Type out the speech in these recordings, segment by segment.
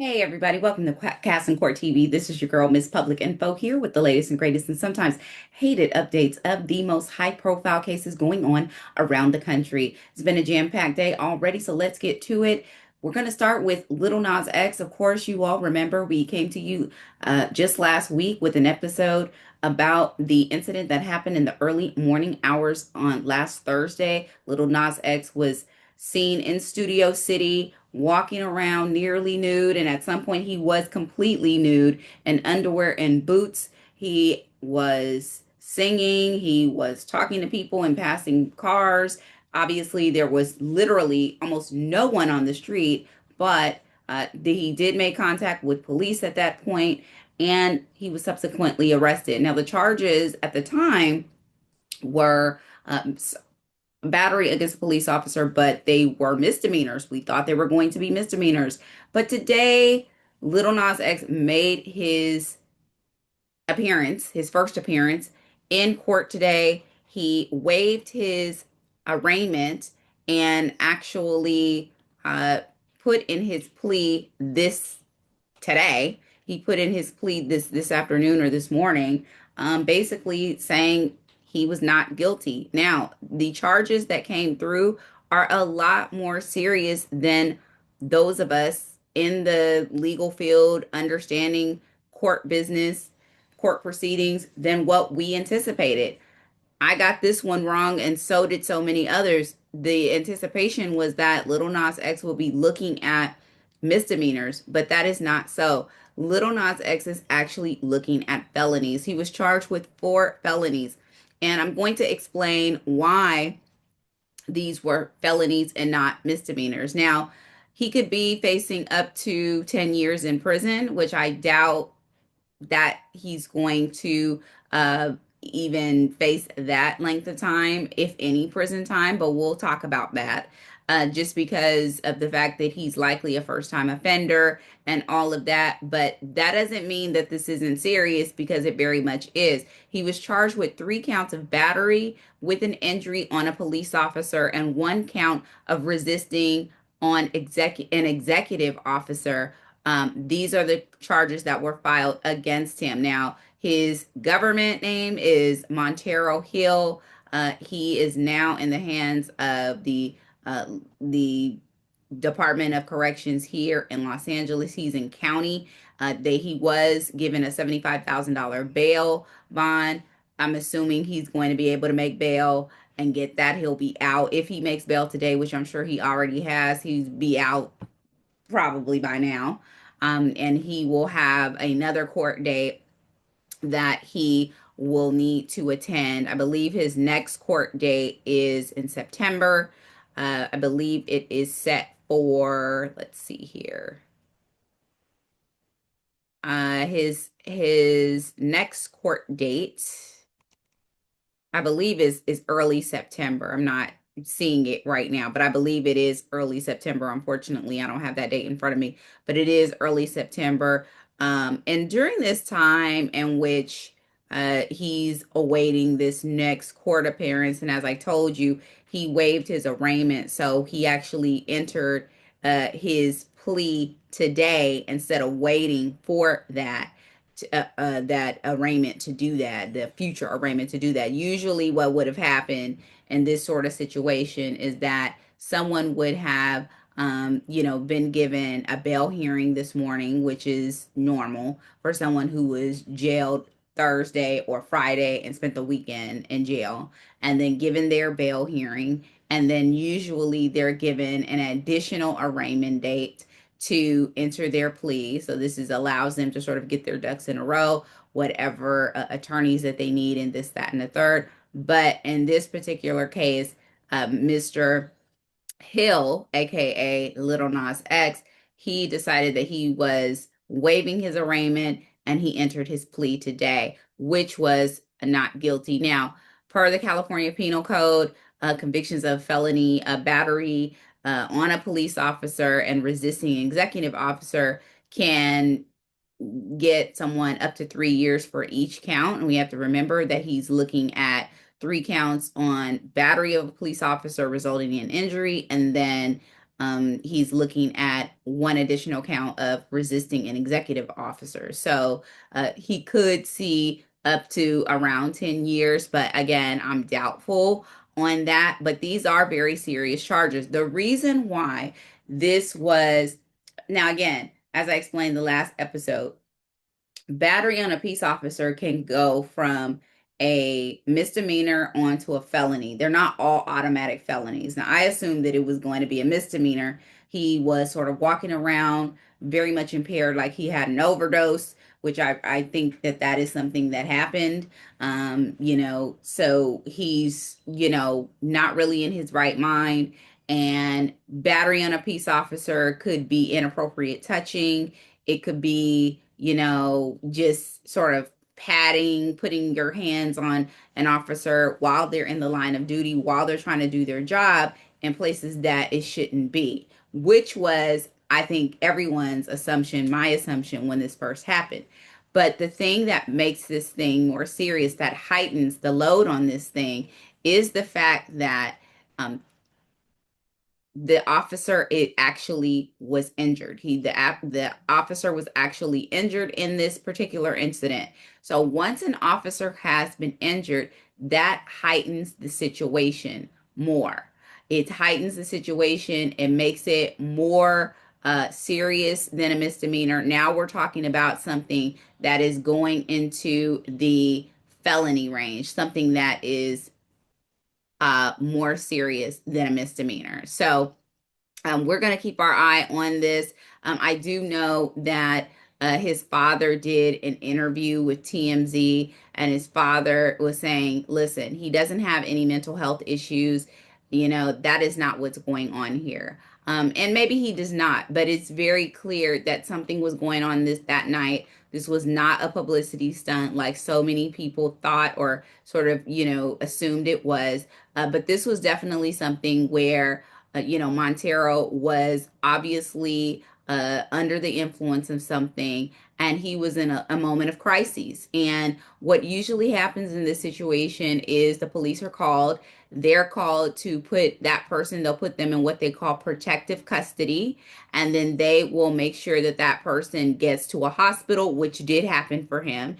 Hey everybody, welcome to Cast and Court TV. This is your girl, Miss Public Info, here with the latest and greatest and sometimes hated updates of the most high-profile cases going on around the country. It's been a jam-packed day already, so let's get to it. We're going to start with Little Nas X. Of course, you all remember we came to you just last week with an episode about the incident that happened in the early morning hours on last Thursday. Little Nas X was seen in Studio City walking around nearly nude, and at some point he was completely nude in underwear and boots. He was singing, he was talking to people and passing cars. Obviously, there was literally almost no one on the street, but he did make contact with police at that point, and he was subsequently arrested. Now, the charges at the time were battery against a police officer, but they were misdemeanors. We thought they were going to be misdemeanors. But today, Little Nas X made his first appearance in court today. He waived his arraignment and actually put in his plea this today. He put in his plea this afternoon or this morning, basically saying he was not guilty. Now, the charges that came through are a lot more serious than those of us in the legal field understanding court business, court proceedings than what we anticipated. I got this one wrong, and so did so many others. The anticipation was that Little Nas X will be looking at misdemeanors, but that is not so. Little Nas X is actually looking at felonies. He was charged with 4 felonies, and I'm going to explain why these were felonies and not misdemeanors. Now, he could be facing up to 10 years in prison, which I doubt that he's going to even face that length of time, if any prison time, but we'll talk about that. Just because of the fact that he's likely a first time offender and all of that. But that doesn't mean that this isn't serious, because it very much is. He was charged with 3 counts of battery with an injury on a police officer and 1 count of resisting on an executive officer. These are the charges that were filed against him. Now, his government name is Montero Hill. He is now in the hands of the Department of Corrections here in Los Angeles. He's in county. He was given a $75,000 bail bond. I'm assuming he's going to be able to make bail and get that. He'll be out if he makes bail today, which I'm sure he already has. He'll be out probably by now. And he will have another court date that he will need to attend. I believe his next court date is in September. I believe it is set for, let's see here. His next court date, I believe is early September. I'm not seeing it right now, but I believe it is early September. Unfortunately, I don't have that date in front of me, but it is early September. And during this time in which he's awaiting this next court appearance, and as I told you, he waived his arraignment, so he actually entered his plea today instead of waiting for that arraignment to do that, the future arraignment to do that. Usually, what would have happened in this sort of situation is that someone would have, been given a bail hearing this morning, which is normal for someone who was jailed Thursday or Friday and spent the weekend in jail, and then given their bail hearing. And then usually they're given an additional arraignment date to enter their plea. So this is allows them to sort of get their ducks in a row, whatever attorneys that they need, in this, that, and the third. But in this particular case, Mr. Hill, aka Little Nas X, he decided that he was waiving his arraignment and he entered his plea today, which was not guilty. Now, per the California Penal Code, convictions of felony battery on a police officer and resisting an executive officer can get someone up to 3 years for each count. And we have to remember that he's looking at 3 counts on battery of a police officer resulting in injury, and then he's looking at one additional count of resisting an executive officer. So he could see up to around 10 years, but again, I'm doubtful on that. But these are very serious charges. The reason why this was, now again, as I explained the last episode, battery on a peace officer can go from a misdemeanor onto a felony. They're not all automatic felonies. Now, I assumed that it was going to be a misdemeanor. He was sort of walking around very much impaired, like he had an overdose, which I think that that is something that happened. So he's, not really in his right mind. And battery on a peace officer could be inappropriate touching. It could be, just sort of patting, putting your hands on an officer while they're in the line of duty, while they're trying to do their job in places that it shouldn't be, which was, I think, everyone's assumption, my assumption when this first happened. But the thing that makes this thing more serious, that heightens the load on this thing, is the fact that um, the officer, it actually was injured. The officer was actually injured in this particular incident. So once an officer has been injured, that heightens the situation more. It heightens the situation and makes it more serious than a misdemeanor. Now we're talking about something that is going into the felony range, something that is more serious than a misdemeanor. So we're going to keep our eye on this. I do know that his father did an interview with TMZ, and his father was saying, listen, he doesn't have any mental health issues. That is not what's going on here. And maybe he does not, but it's very clear that something was going on that night. This was not a publicity stunt like so many people thought or sort of, assumed it was. But this was definitely something where Montero was obviously under the influence of something, and he was in a moment of crisis. And what usually happens in this situation is the police are called. They're called to put that person, they'll put them in what they call protective custody, and then they will make sure that that person gets to a hospital, which did happen for him,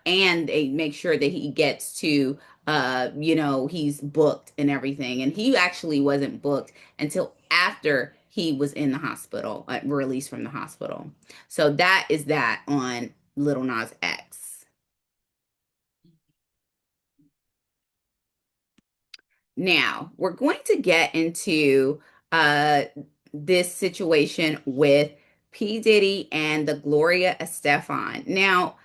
and they make sure that he gets to he's booked and everything. And he actually wasn't booked until after he was in the hospital, released from the hospital. So that is that on Lil Nas X. Now, we're going to get into this situation with P. Diddy and the Gloria Estefan. Now,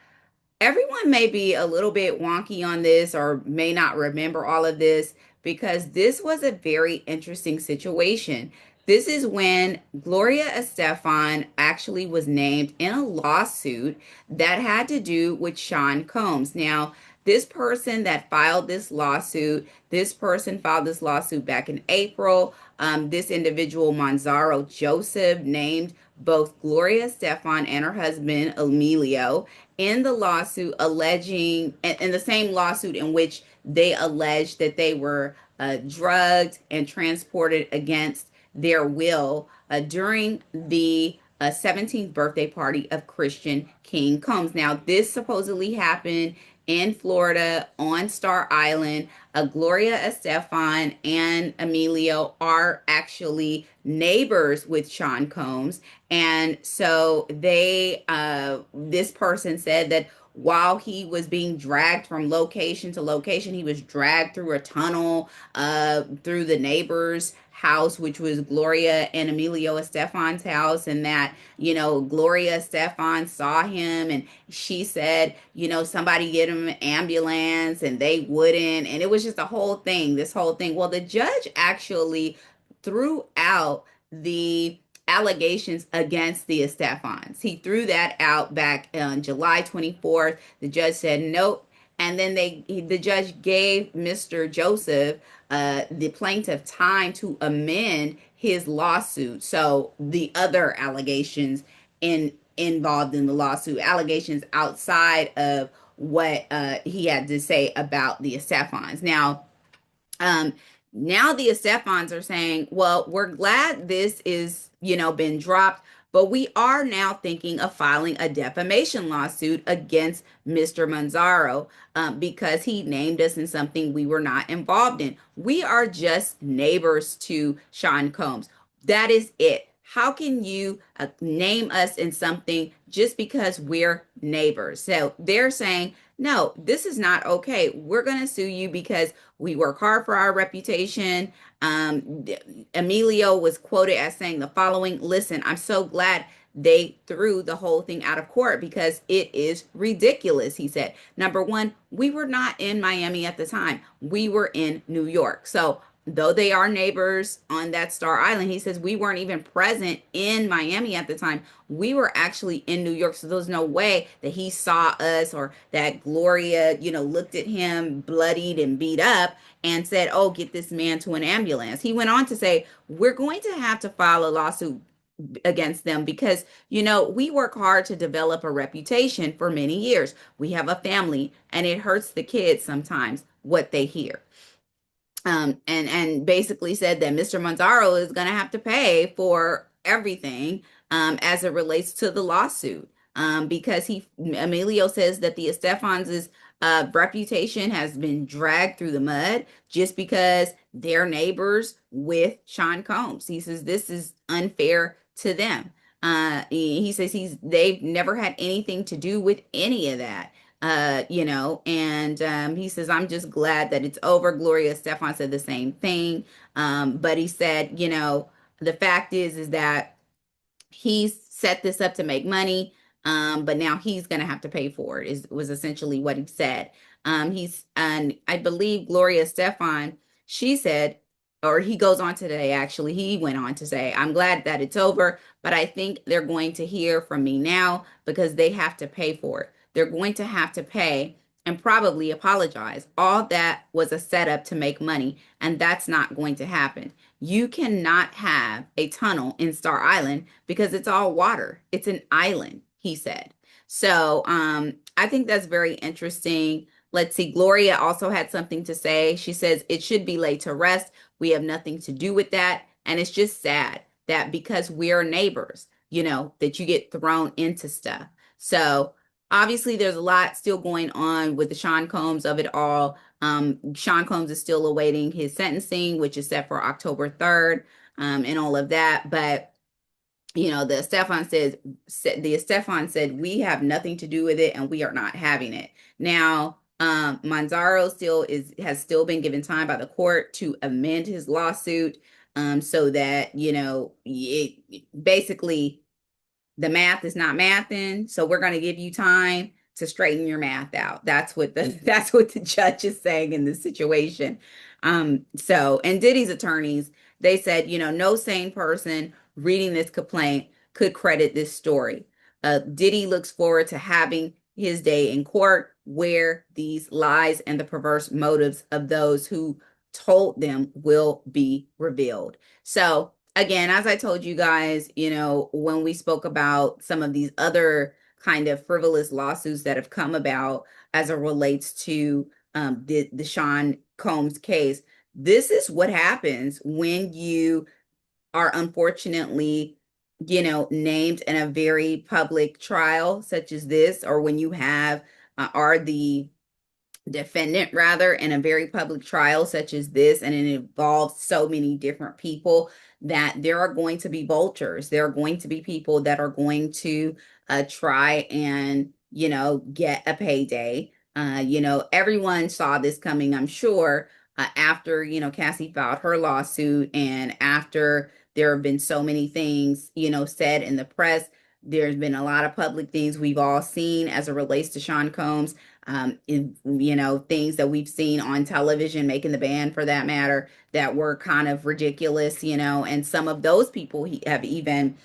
everyone may be a little bit wonky on this or may not remember all of this because this was a very interesting situation. This is when Gloria Estefan actually was named in a lawsuit that had to do with Sean Combs. Now, this person that filed this person filed this lawsuit back in April. This individual, Manzaro Joseph, named both Gloria Estefan and her husband, Emilio, in the lawsuit alleging, in the same lawsuit in which they alleged that they were drugged and transported against their will during the 17th birthday party of Christian King Combs. Now, this supposedly happened in Florida on Star Island. Gloria Estefan and Emilio are actually neighbors with Sean Combs. And so this person said that while he was being dragged from location to location, he was dragged through a tunnel, through the neighbor's house, which was Gloria and Emilio Estefan's house, and that, Gloria Estefan saw him and she said, somebody get him an ambulance, and they wouldn't. And it was just a whole thing, this whole thing. Well, the judge actually threw out the allegations against the Estefans. He threw that out back on July 24th. The judge said nope. And then the judge gave Mr. Joseph, the plaintiff, time to amend his lawsuit. So the other allegations involved in the lawsuit, allegations outside of what he had to say about the Estefans. Um, now the Estefans are saying, well, we're glad this is been dropped. But we are now thinking of filing a defamation lawsuit against Mr. Manzaro because he named us in something we were not involved in. We are just neighbors to Sean Combs. That is it. How can you name us in something just because we're neighbors? So they're saying, no, this is not okay. We're going to sue you because we work hard for our reputation. Emilio was quoted as saying the following: listen, I'm so glad they threw the whole thing out of court because it is ridiculous. He said, number one, we were not in Miami at the time. We were in New York. So though they are neighbors on that Star Island, he says we weren't even present in Miami at the time. We were actually in New York. So there's no way that he saw us or that Gloria, looked at him bloodied and beat up and said, oh, get this man to an ambulance. He went on to say, we're going to have to file a lawsuit against them because, we work hard to develop a reputation for many years. We have a family and it hurts the kids sometimes what they hear. And basically said that Mr. Manzaro is going to have to pay for everything as it relates to the lawsuit because Emilio says that the Estefans' reputation has been dragged through the mud just because they're neighbors with Sean Combs. He says this is unfair to them. He says they've never had anything to do with any of that. And he says, I'm just glad that it's over. Gloria Estefan said the same thing. But he said, the fact is that he's set this up to make money. But now he's going to have to pay for it was essentially what he said. And I believe Gloria Estefan, she said, or he goes on today, actually, he went on to say, I'm glad that it's over, but I think they're going to hear from me now because they have to pay for it. They're going to have to pay and probably apologize. All that was a setup to make money, and that's not going to happen. You cannot have a tunnel in Star Island because it's all water. It's an island, he said. So I think that's very interesting. Let's see. Gloria also had something to say. She says it should be laid to rest. We have nothing to do with that. And it's just sad that because we're neighbors, that you get thrown into stuff. So obviously, there's a lot still going on with the Sean Combs of it all. Sean Combs is still awaiting his sentencing, which is set for October 3rd, and all of that. But the Estefan said we have nothing to do with it, and we are not having it. Now, Manzaro has still been given time by the court to amend his lawsuit, so that basically the math is not mathing, so we're going to give you time to straighten your math out. That's what the judge is saying in this situation. And Diddy's attorneys, they said, no sane person reading this complaint could credit this story. Diddy looks forward to having his day in court where these lies and the perverse motives of those who told them will be revealed. So again, as I told you guys, when we spoke about some of these other kind of frivolous lawsuits that have come about as it relates to the Sean Combs case, this is what happens when you are unfortunately, named in a very public trial such as this, or when you are the defendant rather in a very public trial such as this, and it involves so many different people, that there are going to be vultures. There are going to be people that are going to try and get a payday. Everyone saw this coming, I'm sure, after Cassie filed her lawsuit, and after there have been so many things said in the press. There's been a lot of public things we've all seen as it relates to Sean Combs. Things that we've seen on television, making the band for that matter, that were kind of ridiculous, and some of those people have even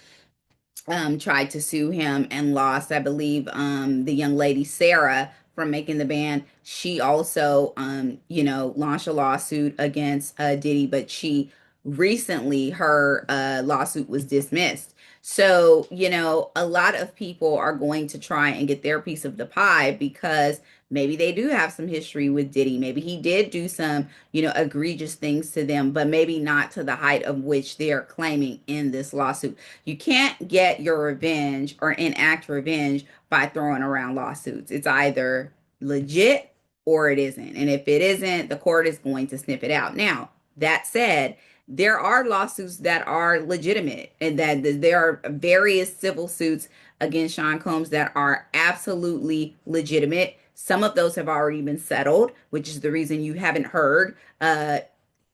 tried to sue him and lost. I believe the young lady Sarah from Making the Band, she also launched a lawsuit against Diddy, but she recently her lawsuit was dismissed. So, a lot of people are going to try and get their piece of the pie because maybe they do have some history with Diddy. Maybe he did do some, egregious things to them, but maybe not to the height of which they are claiming in this lawsuit. You can't get your revenge or enact revenge by throwing around lawsuits. It's either legit or it isn't. And if it isn't, the court is going to sniff it out. Now, that said, there are lawsuits that are legitimate and that there are various civil suits against Sean Combs that are absolutely legitimate. Some of those have already been settled, which is the reason you haven't heard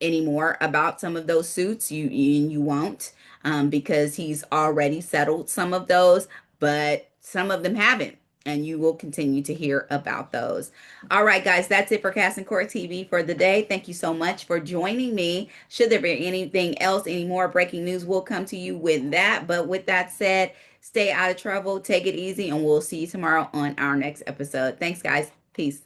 anymore about some of those suits. You won't because he's already settled some of those, but some of them haven't. And you will continue to hear about those. All right, guys, that's it for Cast and Court TV for the day. Thank you so much for joining me. Should there be anything else, any more breaking news, we'll come to you with that. But with that said, stay out of trouble, take it easy, and we'll see you tomorrow on our next episode. Thanks, guys. Peace.